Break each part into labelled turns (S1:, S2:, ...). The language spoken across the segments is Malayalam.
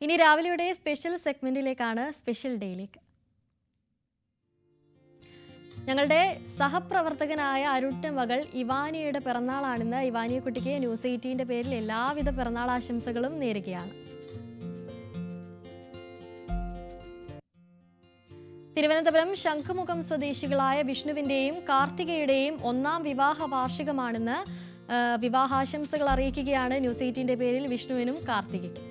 S1: ഇനി രാവിലെയുടെ സ്പെഷ്യൽ സെഗ്മെന്റിലേക്കാണ് സ്പെഷ്യൽ ഡേയിലേക്ക്. ഞങ്ങളുടെ സഹപ്രവർത്തകനായ അരുണിന്റെ മകൾ ഇവാനിയുടെ പിറന്നാളാണെന്ന്. ഇവാനിയ കുട്ടിക്ക് ന്യൂസ് 18ന്റെ പേരിൽ എല്ലാവിധ പിറന്നാൾ ആശംസകളും നേരുകയാണ്. തിരുവനന്തപുരം ശംഖുമുഖം സ്വദേശികളായ വിഷ്ണുവിന്റെയും കാർത്തികയുടെയും 1ാം വിവാഹ വാർഷികമാണെന്ന് വിവാഹാശംസകൾ അറിയിക്കുകയാണ് ന്യൂസ് 18ന്റെ പേരിൽ വിഷ്ണുവിനും കാർത്തികയ്ക്കും.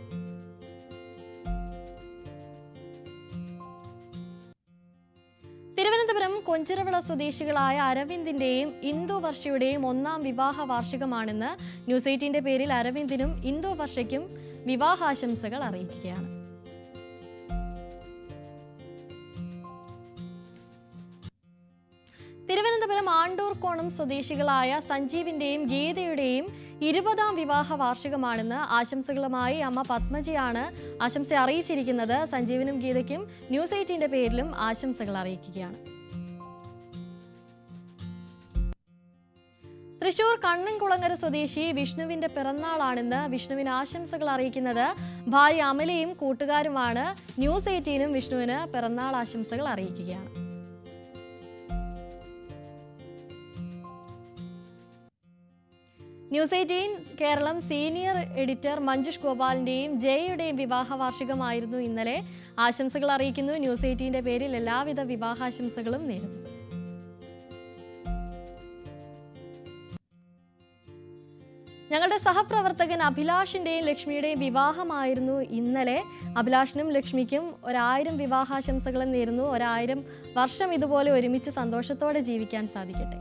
S1: തിരുവനന്തപുരം കൊഞ്ചിറവിള സ്വദേശികളായ അരവിന്ദിന്റെയും ഇന്ദു വർഷയുടെയും 1ാം വിവാഹ വാർഷികമാണെന്ന് ന്യൂസ് 18ന്റെ പേരിൽ അരവിന്ദിനും ഇന്ദു വർഷയ്ക്കും വിവാഹാശംസകൾ അറിയിക്കുകയാണ്. തിരുവനന്തപുരം ആണ്ടൂർക്കോണം സ്വദേശികളായ സഞ്ജീവിന്റെയും ഗീതയുടെയും 20ാം വിവാഹ വാർഷികമാണെന്ന് ആശംസകളുമായി അമ്മ പത്മജിയാണ് ആശംസ അറിയിച്ചിരിക്കുന്നത്. സഞ്ജീവിനും ഗീതയ്ക്കും ന്യൂസ് 18ന്റെ പേരിലും ആശംസകൾ അറിയിക്കുകയാണ്. തൃശൂർ കണ്ണൻകുളങ്ങര സ്വദേശി വിഷ്ണുവിന്റെ പിറന്നാളാണെന്ന് വിഷ്ണുവിന് ആശംസകൾ അറിയിക്കുന്നത് ഭാര്യ അമലയും കൂട്ടുകാരുമാണ്. ന്യൂസ് 18നും വിഷ്ണുവിന് പിറന്നാൾ ആശംസകൾ അറിയിക്കുകയാണ്. News 18 Keralam senior editor Manjush ഗോപാലിന്റെയും ജയയുടെയും വിവാഹ വാർഷികമായിരുന്നു ഇന്നലെ. ആശംസകൾ അറിയിക്കുന്നു. ന്യൂസ് 18ന്റെ പേരിൽ എല്ലാവിധ വിവാഹാശംസകളും നേരുന്നു. ഞങ്ങളുടെ സഹപ്രവർത്തകൻ അഭിലാഷിന്റെയും ലക്ഷ്മിയുടെയും വിവാഹമായിരുന്നു ഇന്നലെ. അഭിലാഷിനും ലക്ഷ്മിക്കും 1000 വിവാഹാശംസകളും നേരുന്നു. 1000 വർഷം ഇതുപോലെ ഒരുമിച്ച് സന്തോഷത്തോടെ ജീവിക്കാൻ സാധിക്കട്ടെ.